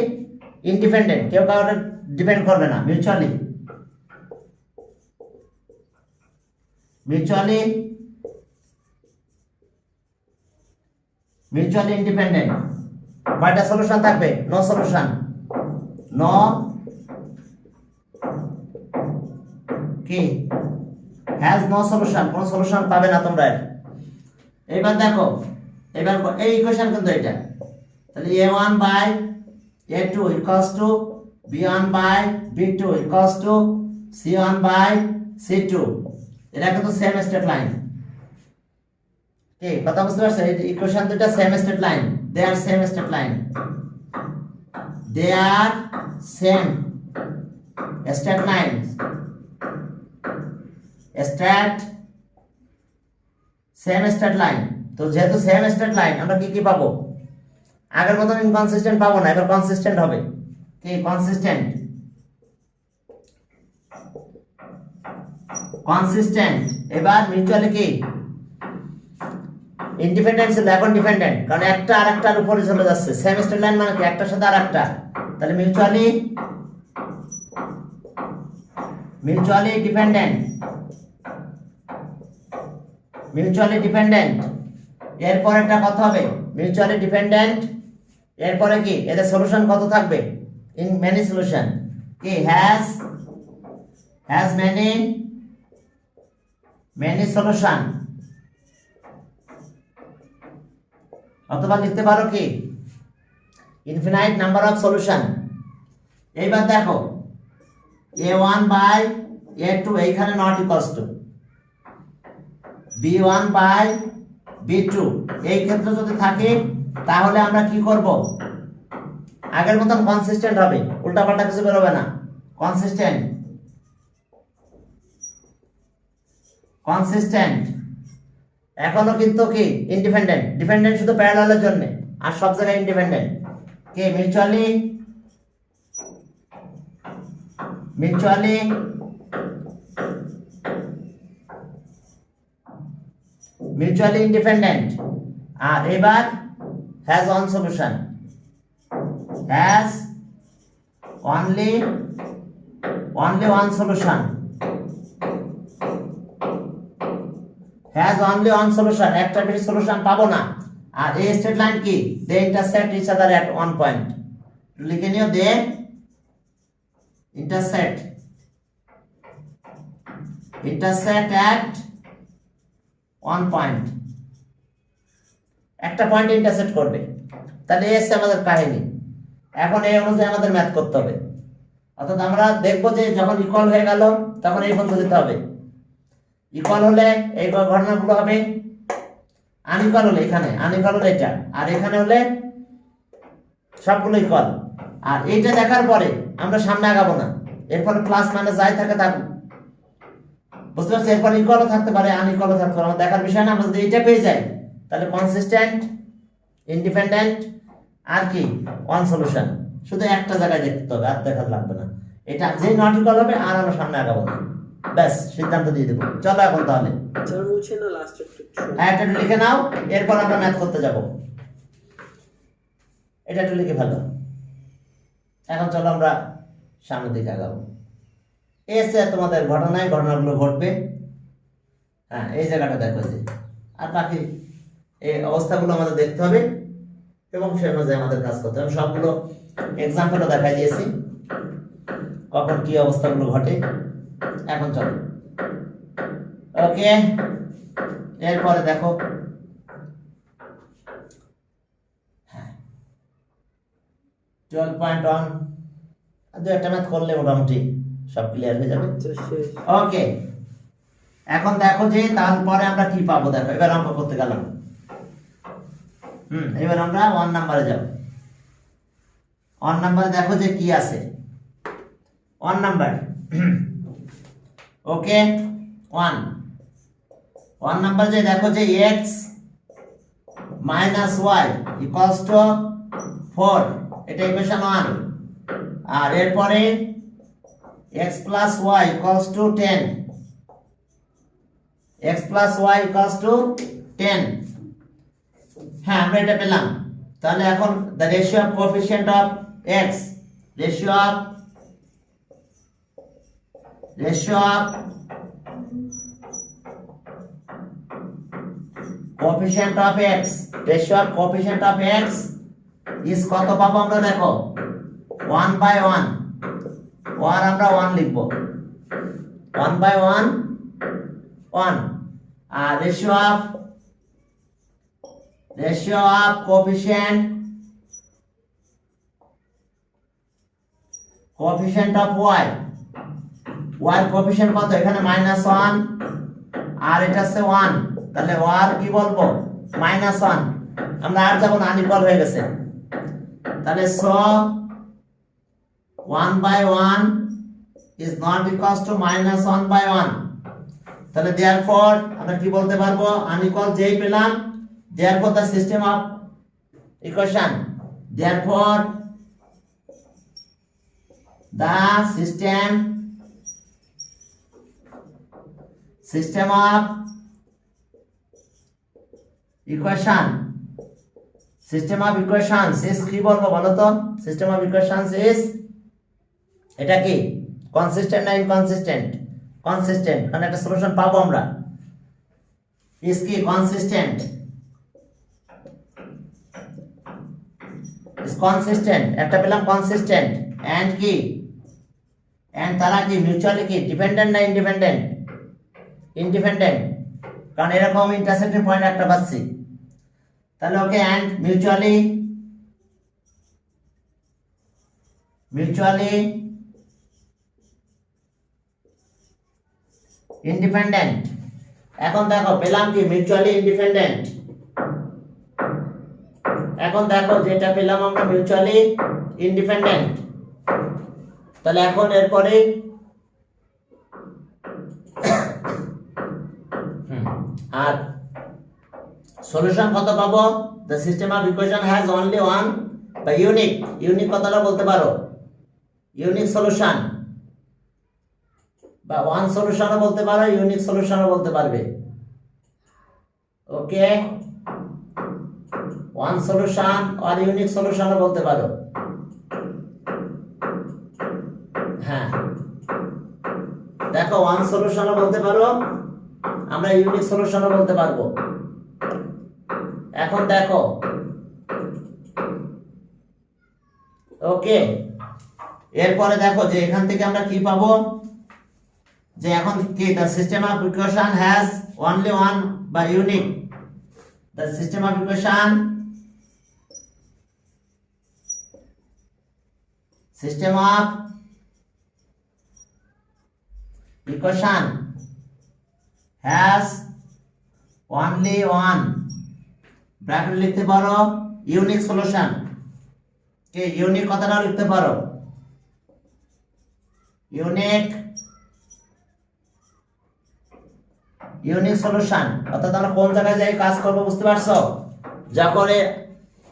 ইন্ডিপেন্ডেন্ট কেউ কাউকে ডিপেন্ড করবে না মিউচুয়ালি ইন্ডিপেন্ডেন্ট কয়টা সলিউশন থাকবে নো সলিউশন নো কি হ্যাজ নো সলিউশন কোন সলিউশন পাবে না তোমরা এবার দেখো এবার এই ইকুয়েশন কিন্তু এটা তাহলে a1 by a2 equals to b1 by b2 equals to c1 by c2 এটা কিন্তু সেম স্টেট লাইন কি কথা বুঝতে পারছো এই ইকুয়েশন দুটো same straight line they are same straight line same straight line তো যেহেতু সেম স্টেট লাইন আমরা কি কি পাবো আগের মতন ইনকনসিস্টেন্ট পাবো না এবার কনসিস্টেন্ট হবে কি কনসিস্টেন্ট এবার মিউচুয়ালি কি ইন্ডিপেন্ডেন্ট ছিল এখন ডিপেন্ডেন্ট কারণ একটা আরেকটার উপরে চলে যাচ্ছে সেম স্টেট লাইন মানে কি একটার সাথে আরেকটা তাহলে মিউচুয়ালি ডিপেন্ডেন্ট এরপরে একটা কথা হবে মিউচুয়ালি ডিপেন্ডেন্ট এরপরে কি এদের সলিউশন কত থাকবে ইন মেনি সলিউশন কি হ্যাজ মেনি সলিউশন অথবা লিখতে পারো কি ইনফিনাইট নাম্বার অফ সলিউশন এইবার দেখো a1 by a2 এইখানে not equals to b1 by b2 এই ক্ষেত্রে যদি থাকে তাহলে আমরা কি করব আগের মতন কনসিস্টেন্ট হবে উল্টাপাল্টা কিছু বের হবে না কনসিস্টেন্ট এখনো কিন্তু কি ইন্ডিপেন্ডেন্ট, ডিপেন্ডেন্ট শুধু প্যারালালের জন্য, আর সব জায়গায় ইন্ডিপেন্ডেন্ট। কে মিউচুয়ালি ইন্ডিপেন্ডেন্ট। আর এবার has one solution, has only one solution, has only one solution, একটা বেশি সলিউশন পাবো না। আর এই স্টেটমেন্ট কি, দে ইন্টারসেক্ট ইচ আদার এট ওয়ান পয়েন্ট। লিখে নিও, দে intersect at one point, একটা পয়েন্টে ইন্টারসেক্ট করবে। তাহলে এই হচ্ছে আমাদের কাহিনী। এখন এই অনুযায়ী আমাদের ম্যাথ করতে হবে। অর্থাৎ আমরা দেখবো যে যখন ইকুয়াল হয়ে গেল তখন এই পদ্ধতি দিতে হবে। ইকুয়াল হলে এই ঘটনাগুলো হবে, আনইকুয়াল হলে এখানে, আনইকুয়াল হলে এটা, আর এখানে হলে সবগুলো ইকুয়াল। আর এইটা দেখার পরে আমরা সামনে আগাবো না, এরপরে প্লাস মাইনাস যাই থাকে থাকুক, বুঝতে পারছি। এরপরে ইকুয়ালও থাকতে পারে, আনইকুয়ালও থাকতে পারে, আমার দেখার বিষয় না। আমরা যদি এইটা পেয়ে যাই তাহলে কনসিস্টেন্ট, ইন্ডিপেন্ডেন্ট, আর কি ওয়ান সলিউশন, শুধু একটা জায়গায় দেখতে হবে, আর দেখা লাগবে না। এটা যে নট ইকুয়াল হবে আর আমরা সামনে আগাবো না, ব্যাস সিদ্ধান্ত দিয়ে দেবো। চলো এখন তাহলে স্যার মুছে না লাস্ট একটু এটা লিখে নাও, এরপর আমরা ম্যাথ করতে যাব। এটা একটু লিখে ফেলো। এখন চলো আমরা সামনের দিকে আগাবো। এসে তোমাদের ঘটনাগুলো ঘটবে। হ্যাঁ, এই জায়গাটা দেখো যে, আর বাকি এই অবস্থাগুলো আমাদের দেখতে হবে এবং সে অনুযায়ী আমাদের কাজ করতে হবে। সবগুলো এক্সাম্পলও দেখাই দিয়েছি কখন কি অবস্থাগুলো ঘটে। এখন চলো, ওকে। এরপরে দেখো, 12.1 দু একটা ম্যাথ করলে মোটামুটি সব ক্লিয়ার হয়ে যাবে। ওকে, এখন দেখো যে তারপরে আমরা কি পাবো। দেখো এবার অঙ্ক করতে গেলাম। এবার আমরা 1 নাম্বারে যাব। 1 নাম্বারে দেখো যে কি আছে। 1 নাম্বার, ওকে 1 নাম্বার যে দেখো যে x minus y equals to 4, এটা ইকুয়েশন 1। আর এরপরে x plus y equals to 10, x plus y equals to 10। হ্যাঁ, আমরা এটা পেলাম। তাহলে এখন the ratio of coefficient of x, ratio of coefficient of x, ratio of coefficient of x is কত পাবো আমরা। দেখো 1/1, ওর আমরা 1 লিখবো, 1/1 1। আর ratio of coefficient of y, y coefficient কত, এখানে -1 আর এটা হচ্ছে 1, তাহলে y কি বলবো -1। আমরা আর যাব না, আনইকুয়াল হয়ে গেছে। তাহলে so 1/1 is not equals to -1/1। তাহলে therefore আমরা কি বলতে পারবো, আনইকুয়াল যেই পেলাম, therefore the system of equation, therefore the system of equations is কি বলবো বলো তো। সিস্টেম অফ ইকুয়েশনস ইজ, এটা কি কনসিস্টেন্ট না ইনকনসিস্টেন্ট? কনসিস্টেন্ট, কারণ একটা সলিউশন পাবো আমরা। ইজ কি কনসিস্টেন্ট, ইজ কনসিস্টেন্ট, একটা পেলাম কনসিস্টেন্ট। এন্ড কি, এন্ড তারা কি মিউচুয়ালি কি ডিপেন্ডেন্ট না ইন্ডিপেন্ডেন্ট? ইন্ডিপেন্ডেন্ট, কারণ এরকম ইন্টারসেক্টিং পয়েন্ট একটা পাচ্ছি। তাহলে ওকে, এন্ড মিউচুয়ালি ইন্ডিপেন্ডেন্ট। এখন দেখো পেলাম কি মিউচুয়ালি ইন্ডিপেন্ডেন্ট। এখন দেখো যেটা পেলাম আমরা মিউচুয়ালি ইন্ডিপেন্ডেন্ট। তাহলে এখন এরপরে আর সলিউশন কত পাবো? The system of equation has only one বা ইউনিক কথাটা বলতে পারো, ইউনিক সলিউশন বা ওয়ান সলিউশনও বলতে পারো, ইউনিক সলিউশনও বলতে পারবে। ওকে, ওয়ান সলিউশন আর ইউনিক সলিউশনও বলতে পারো। হ্যাঁ, দেখো ওয়ান সলিউশনও বলতে পারো, আমরা ইউনিক সলিউশনও বলতে পারবো। এখন দেখো, ওকে, এরপরে দেখো যে এখান থেকে আমরা কি পাবো, যে এখন কি the system of equation has only one বা unique, the system of equation system of equation has only one, bracket লিখতে পারো ইউনিক সলিউশন, কে ইউনিক কথাটাও লিখতে পারো, ইউনিক সলিউশন। অর্থাৎ আমরা কোন জায়গায় যাই কাজ করবো বুঝতে পারছো? যখন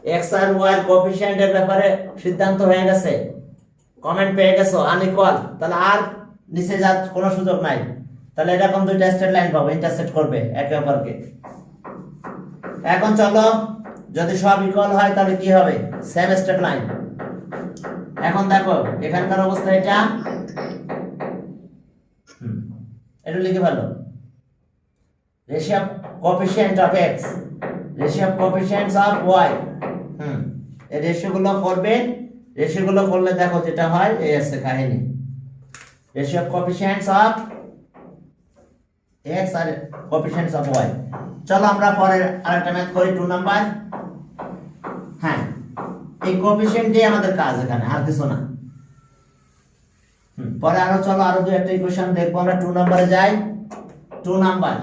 এক্স আর ওয়াই এর কোএফিসিয়েন্টের ব্যাপারে সিদ্ধান্ত হয়ে গেছে, কমেন্ট পেয়ে গেছো আনইকুয়াল, তাহলে আর নিচে যাওয়ার কোনো সুযোগ নাই। তাহলে এরকম দুইটা স্ট্রেট লাইন পাবো, ইন্টারসেক্ট করবে একে অপরকে। এখন চলো, যদি সব ইকুয়াল হয় তাহলে কি হবে? Same straight line. এখন দেখো এখানকার অবস্থা এটা, এটা লিখে ভালো, ratio of coefficient of x, ratio of coefficients of y। এই রেশিওগুলো করবে, রেশিওগুলো করলে দেখো যেটা হয় এই আছে কাহিনী, ratio of coefficients of x আর কোএফিসিয়েন্টস অফ y। চলো আমরা পরে আরেকটা ম্যাথ করি 2 নাম্বার। হ্যাঁ, এই কোএফিসিয়েন্ট দিয়ে আমাদের কাজ এখানে, আর কিছু না। পরে আরো চলো আরো দুই একটা ইকুয়েশন দেখবো আমরা। 2 নম্বরে যাই। 2 নাম্বার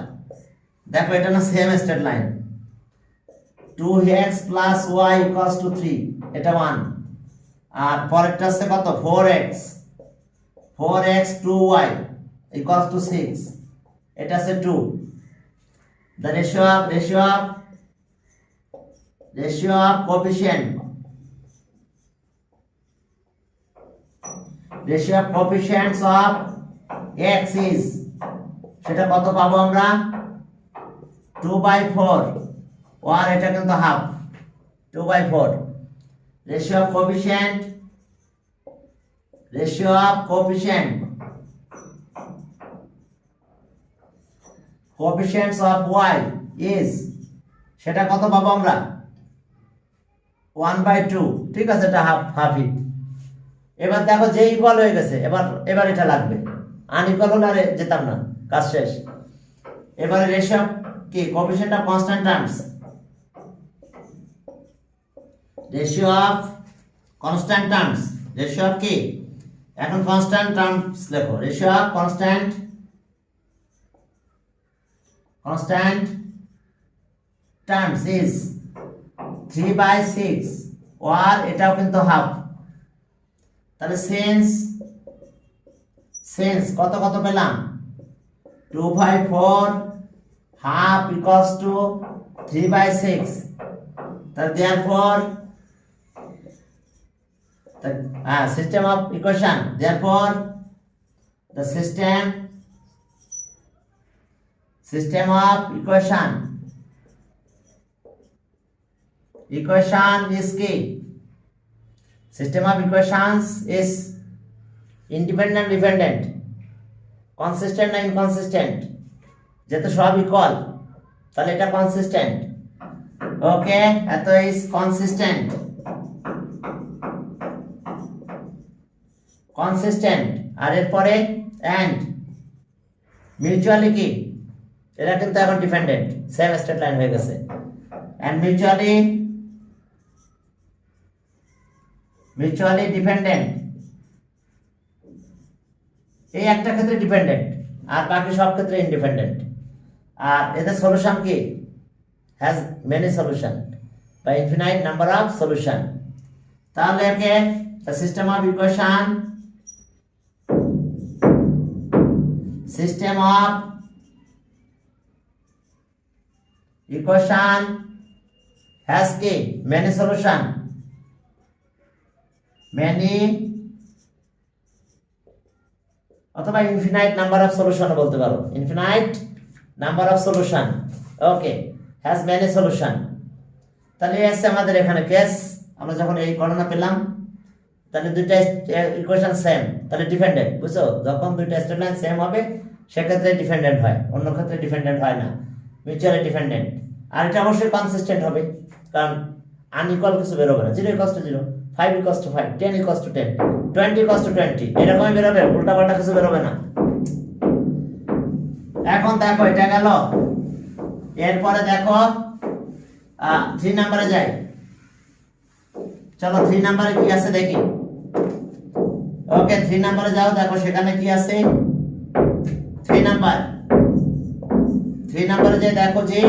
দেখো, এটা না same straight line, 2x plus y equals to 3, এটা 1। আর পরেরটা আছে কত? 4x 2y equals to 6, এটা আছে 2। the ratio of coefficient, ratio of coefficients of x is, সেটা কত পাবো আমরা? 2/4, আর এটা কিন্তু half, 2/4। Ratio of coefficients of y is, সেটা কত পাবো আমরা? 1/2, ঠিক আছে, এটা হাফই। এবার দেখো যে ইকুয়াল হয়ে গেছে, এবার এটা লাগবে, আনইকুয়াল হলে আর যেতাম না, কাজ শেষ। এবারে রেশিও অফ কি? Coefficient of constant terms, ratio of constant terms, ratio of কি? এখন কনস্ট্যান্ট টার্মস লেখো, ratio of constant terms is 3/6, আর এটাও কিন্তু হাফ। তাহলে সেন্স কত কত পেলাম? 2/4 half equals to 3/6. Therefore, the system of equation. Therefore, the system of equation is key. System of equations is independent, dependent, consistent না inconsistent, যেহেতু সব ইকুয়াল তাহলে এটা কনসিস্টেন্ট। ওকে, এত ইজ কনসিস্টেন্ট, আর এরপরে এন্ড মিউচুয়ালি কি? এটা কিন্তু এখন ডিপেন্ডেন্ট, সেম স্ট্রেট লাইন হয়ে গেছে। এন্ড মিউচুয়ালি ডিপেন্ডেন্ট, এই একটা ক্ষেত্রে ডিপেন্ডেন্ট আর বাকি সব ক্ষেত্রে ইন্ডিপেন্ডেন্ট। আর এদের সলিউশন কি? হ্যাজ মেনি সলিউশন বা ইনফিনাইট নাম্বার অফ সলিউশন। তাহলে একে system of equation, equation has কি মেনি সলিউশন, মেনি অথবা ইনফিনাইট নাম্বার অফ সলিউশন বলতে পারো, infinite number of solution. Okay, has many solution. তাহলে এসে আমাদের এখানে কেস, আমরা যখন এই গণনা পেলাম তাহলে দুইটা ইকুয়েশন সেম, তাহলে ডিপেন্ডেন্ট, বুঝছো? যখন দুইটা স্টেটমেন্ট সেম হবে সেক্ষেত্রে ডিপেন্ডেন্ট হয়, অন্য ক্ষেত্রে ডিপেন্ডেন্ট হয় না, মিউচুয়ালি ডিপেন্ডেন্ট। আর এটা অবশ্যই কনসিস্টেন্ট হবে, কারণ আনইকুয়াল কিছু বেরোবে না। 0 equals to 0, 5 equals to 5, 10 equals to 10, 20 equals to 20, এরকমই বেরোবে, উল্টাপাল্টা কিছু বেরোবে না। এখন দেখো এটা গেল, এরপরে দেখো 3 নম্বরে যাই। চলো 3 নম্বরে কি আছে দেখি। ওকে, 3 নম্বরে যাও, দেখো সেখানে কি আছে। 3 নম্বরে যে দেখো যে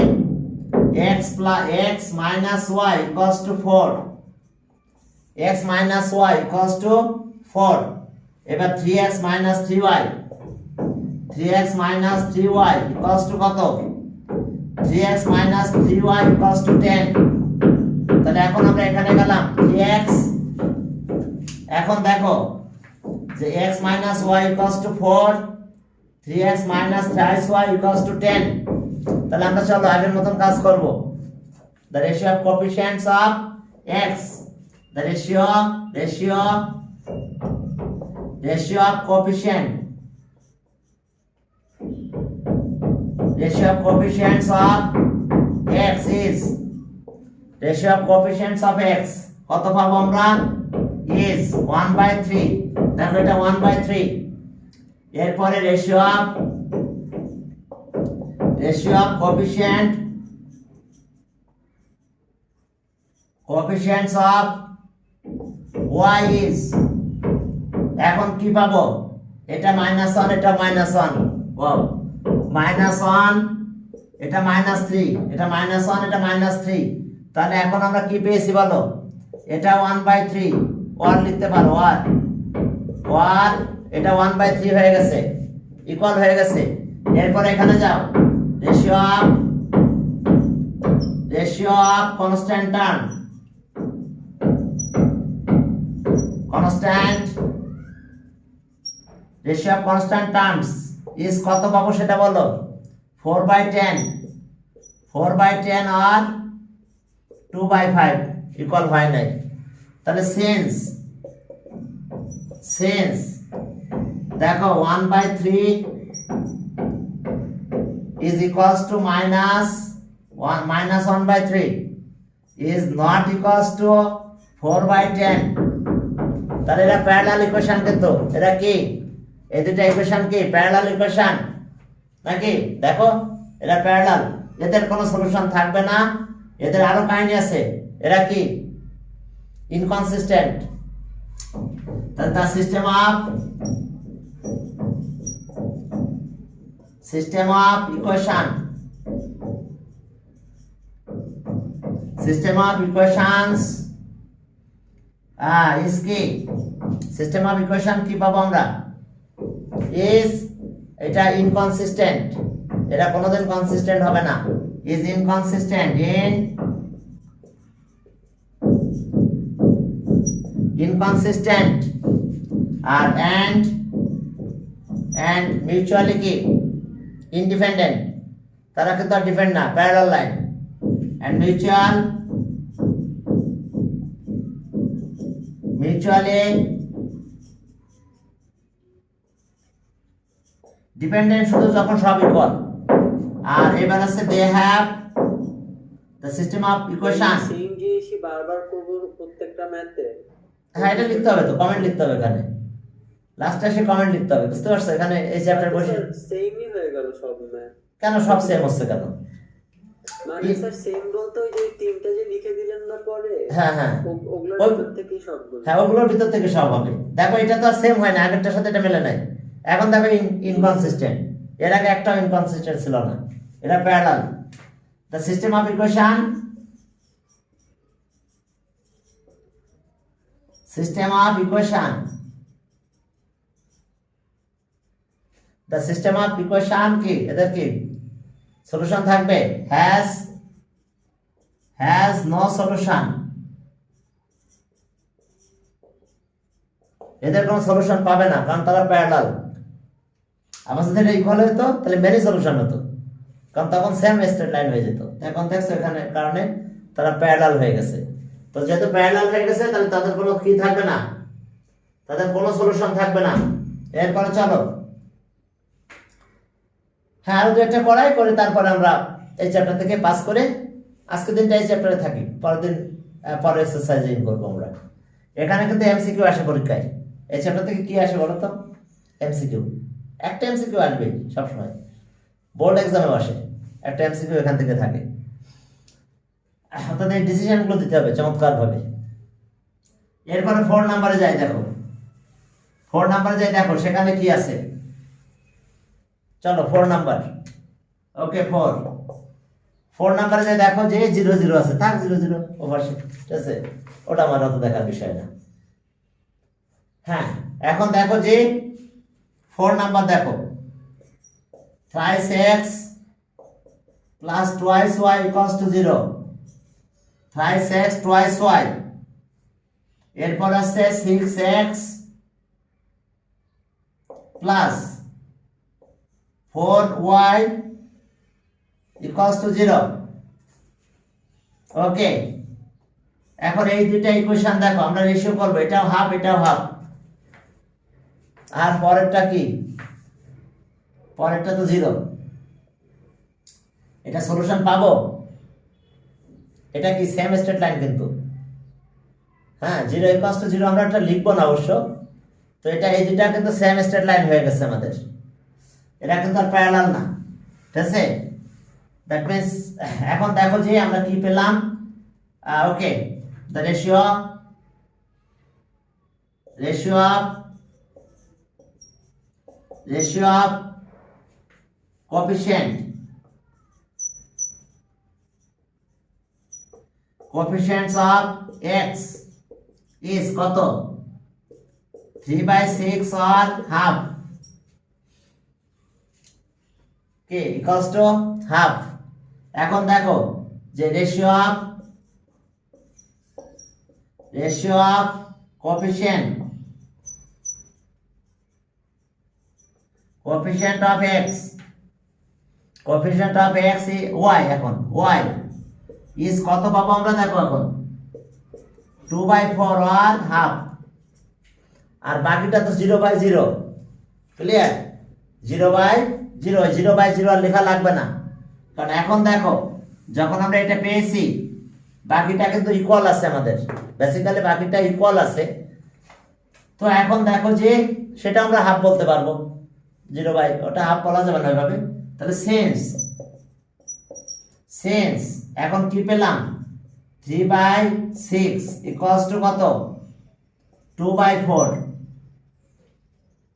x minus y equals to 4, x minus y equals to 4। এবার 3x minus 3y, 3x minus 3y equals to কত? 3x minus 3y equals to 10। তাহলে এখন আমরা এখানে গেলাম 3x, এখন দেখো যে x minus y equals to 4, 3x minus 3y equals to 10। তাহলে আমরা চলো আগের মতন কাজ করব। the ratio of coefficients of x, the ratio of coefficients of x is, ratio of coefficients of x কত পাবো আমরা? is 1/3। দেখো এটা 1/3। এরপরে ratio of coefficients of y is, এখন কি পাবো? এটা -1, এটা -1, -1, এটা -3, এটা -1, এটা -3। তাহলে এখন আমরা কি পেয়েছি বলো? এটা 1/3, ওয়ার লিখতে পারো, ওয়ার, এটা 1/3 হয়ে গেছে, ইকুয়াল হয়ে গেছে। এরপর এখানে যাও, ratio of constant term, ratio of constant terms is কত পাবো সেটা বলো? 4/10 আর 2/5 ইকুয়াল হয় নাই। তাহলে সিন্স দেখো 1/3 is equals to -1/3 is not equals to 4/10। তাহলে এটা প্যারালাল ইকুয়েশন, কিন্তু এটা কি, এই দুটো ইকুয়েশন কি প্যারালাল ইকুয়েশন নাকি? দেখো এটা প্যারালাল, এদের কোনো সলিউশন থাকবে না, এদের আরো কাহিনী আছে, এরা কি ইনকনসিস্টেন্ট। তাহলে তার সিস্টেম অফ ইকুয়েশনস ইজ কি, সিস্টেম অফ ইকুয়েশন কি পাবো আমরা? ইজ, এটা ইনকনসিস্টেন্ট, এটা কোনোদিন কনসিস্টেন্ট হবে না, ইজ ইনকনসিস্টেন্ট আর and mutually কি independent, তারা কিন্তু আর ডিপেন্ড না, parallel line. and mutually dependent শুধু যখন সব ইকুয়াল। আর এবার আছে they have the system of equation। Same জিনিসই বারবার করব প্রত্যেকটা ম্যাথে। হ্যাঁ, এটা লিখতে হবে তো, কমেন্ট লিখতে হবে এখানে, লাস্টে এসে কমেন্ট লিখতে হবে, বুঝতে পারছো? এখানে এই চ্যাপ্টার বসে সেমই হয়ে গেল সব ম্যাথ। কেন সব সেম হচ্ছে কেন? মানে স্যার সেম বলতে ওই যে তিনটা যে লিখে দিলেন না পরে, হ্যাঁ ওগুলোর ভিতর থেকেই সবগুলো। হ্যাঁ, ওগুলোর ভিতর থেকে সব হবে। দেখো এটা তো আর সেম হয় না, আগেরটার সাথে এটা মেলে নাই। এখন দেখো ইনকনসিস্টেন্ট, এর আগে একটাও ইনকনসিস্টেন্ট ছিল না, এটা parallel. The system of equation, the system of equation কি, এদের কি সলিউশন থাকবে? হ্যাজ হ্যাজ নো সলিউশন, এদের কোনো সলিউশন পাবে না, কারণ তারা প্যারালাল। আবার যদি এটা ইকুয়াল হতো তাহলে মেনি সলিউশন হতো, কারণ তখন সেম স্ট্রেট লাইন হয়ে যেত। এখন দেখছো এখানে কারণে তারা প্যারালাল হয়ে গেছে। তো যেহেতু প্যারালাল হয়ে গেছে তাহলে তাদের কোনো কি থাকবে না, তাদের কোনো সলিউশন থাকবে না। এরপরে চলো হ্যাঁ আরো দু একটা পড়াই করে তারপরে আমরা এই চ্যাপ্টার থেকে পাস করে আজকের দিনটা এই চ্যাপ্টারে থাকি, পরের দিন পরে এক্সারসাইজিং করবো আমরা। এখানে কিন্তু এমসিকিউ আসে পরীক্ষায়। এই চ্যাপ্টার থেকে কি আসে বলো তো? এমসিকিউ, একটা এমসিকিউ আসবে সবসময়, বোর্ড এক্সামেও আসে একটা এমসিকিউ এখান থেকে থাকে। অর্থাৎ এই ডিসিশনগুলো দিতে হবে চমৎকার ভাবে। এরপরে 4 নাম্বারে যাই, দেখো 4 নাম্বারে যাই, দেখো সেখানে কি আছে। চলো 4 নাম্বার, ওকে 4 নাম্বারে যাই, দেখো যে 0 0 আছে, থাক 0 0 ওভারশিট, ঠিক আছে, ওটা আমার অত দেখার বিষয় না। হ্যাঁ এখন দেখো যে 4 নাম্বার দেখো, thrice x plus twice y equals to 0, thrice x twice y, এরপর আসছে 6x plus 4y equals to 0, ওকে। এখন এই দুইটা ইকুয়েশন দেখো আমরা রেশিও করবো, এটাও হাফ এটাও হাফ, আর পরেরটা কি, পরেরটা তো 0, এটা সলিউশন পাবো? এটা কি সেম স্ট্রেট লাইন কিন্তু, হ্যাঁ 0 ইকুয়ালস টু 0 আমরা এটা লিখবো না অবশ্য। তো এটা এই দুইটা কিন্তু সেম স্ট্রেট লাইন হয়ে গেছে আমাদের, এটা কিন্তু আর প্যারালাল না, ঠিক আছে। দ্যাট মিন্স এখন দেখো যে আমরা কি পেলাম, okay, the ratio of coefficients of x is কত, 3/6 or half, K equals to half. এখন দেখো যে ratio of coefficient of x y, এখন y ইজ কত পাবো আমরা, দেখো এখন 2/4 আর হাফ, আর বাকিটা তো 0/0, ক্লিয়ার, 0/0 আর লেখা লাগবে না, কারণ এখন দেখো যখন আমরা এটা পেয়েছি বাকিটা কিন্তু ইকুয়াল আছে আমাদের, বেসিক্যালি বাকিটা ইকুয়াল আছে। তো এখন দেখো যে সেটা আমরা হাফ বলতে পারবো, 0/, ওটা হাফ বলা যাবে না ওইভাবে। তাহলে সেন্স এখন কি পেলাম, 3/6 ইকুয়ালস টু কত, 2/4,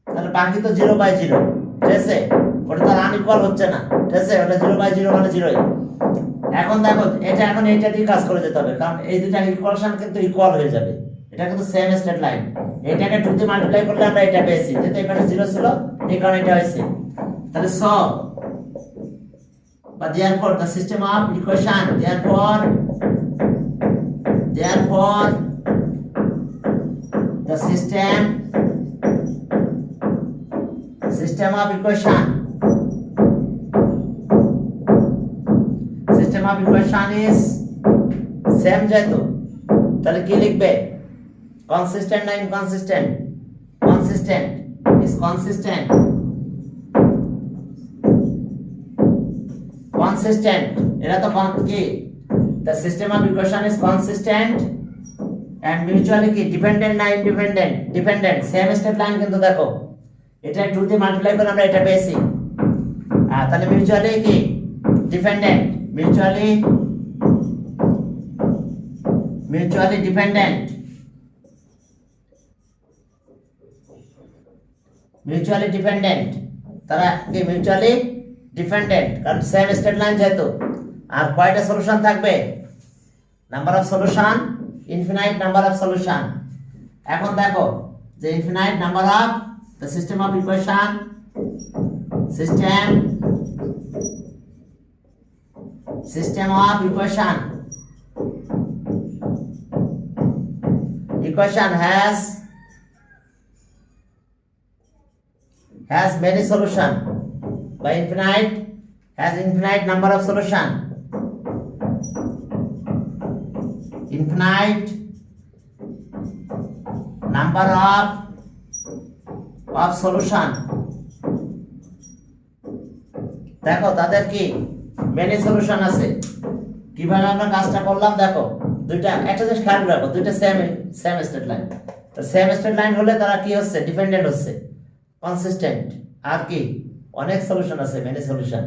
তাহলে বাকি তো 0/0, ঠিক আছে, ওটা তো আনইকুয়াল হচ্ছে না, ঠিক আছে, ওটা 0/0 মানে 0ই। এখন দেখো এটা এখন এইটা দিয়ে কাজ করে যেতে হবে, কারণ এই দুটা ইকুয়েশন কিন্তু ইকুয়াল হয়ে যাবে, এটা কিন্তু সেম স্ট্রেট লাইন। এটাকে 2 দিয়ে মাল্টিপ্লাই করলে আমরা এটা পেয়েছি, যেহেতু এখানে 0 ছিল এই কারণে এটা হয়েছে। তাহলে সব বা therefore the system of equation, therefore the system of equation is same যেহেতু, তাহলে কি লিখবে, consistent না inconsistent, consistent is consistent, এটা তো কি, the system of equation is consistent and mutually কি dependent না independent, same straight line কিন্তু দেখো এটা 2 দিয়ে মাল্টিপ্লাই করে আমরা এটা পেয়েছি, তাহলে মিউচুয়ালি কি ডিপেন্ডেন্ট, মিউচুয়ালি ডিপেন্ডেন্ট, তারা কি মিউচুয়ালি ডিপেন্ডেন্ট, কারণ সেম স্ট্রেট লাইন যেহেতু। আর কয়টা সলিউশন থাকবে, number of solution, infinite number of solution. এখন দেখো যে infinite number of the system of equation, equation has many solution by infinite has infinite number of solution, infinite number of solution। দেখো তাদের কি many solution আছে। কিভাবে আমরা কাজটা করলাম দেখো, দুইটা একটা জিনিস খেয়াল রাখো, দুইটা সেম স্টেট লাইন। তো সেম স্টেট লাইন হলে তারা কি হচ্ছে, ডিপেন্ডেন্ট হচ্ছে, কনসিস্টেন্ট। আর কি অনেক সলিউশন আছে, many solution.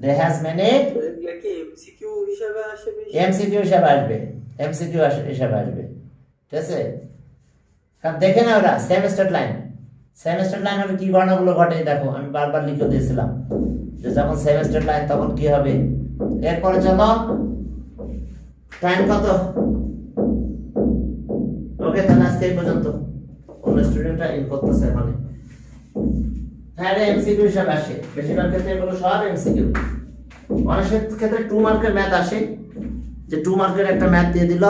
They has many এগুলা কি এমসিকিউ হিসাবে আসে বেশি? এমসিকিউ হিসাবে আসবে, এমসিকিউ হিসাবে আসবে, ঠিক আছে। কারণ দেখে না ওরা same straight line, same straight line হলে কি ঘটনাগুলো ঘটে দেখো, আমি বারবার লিখে দিয়েছিলাম যে যখন সেম স্টেট লাইন তখন কি হবে। এরপরে চলো, টাইম কত? ওকে, তাহলে আজকে এই পর্যন্ত। অন্য স্টুডেন্টরা ইন করতেছে মানে হ্যাঁ এমসিকিউ হিসাবে আসে, বেশিরভাগ ক্ষেত্রে এগুলো সব এমসিকিউ। অনেক ক্ষেত্রে 2 মার্কের ম্যাথ আসে, যে 2 মার্কের একটা ম্যাথ দিয়ে দিল,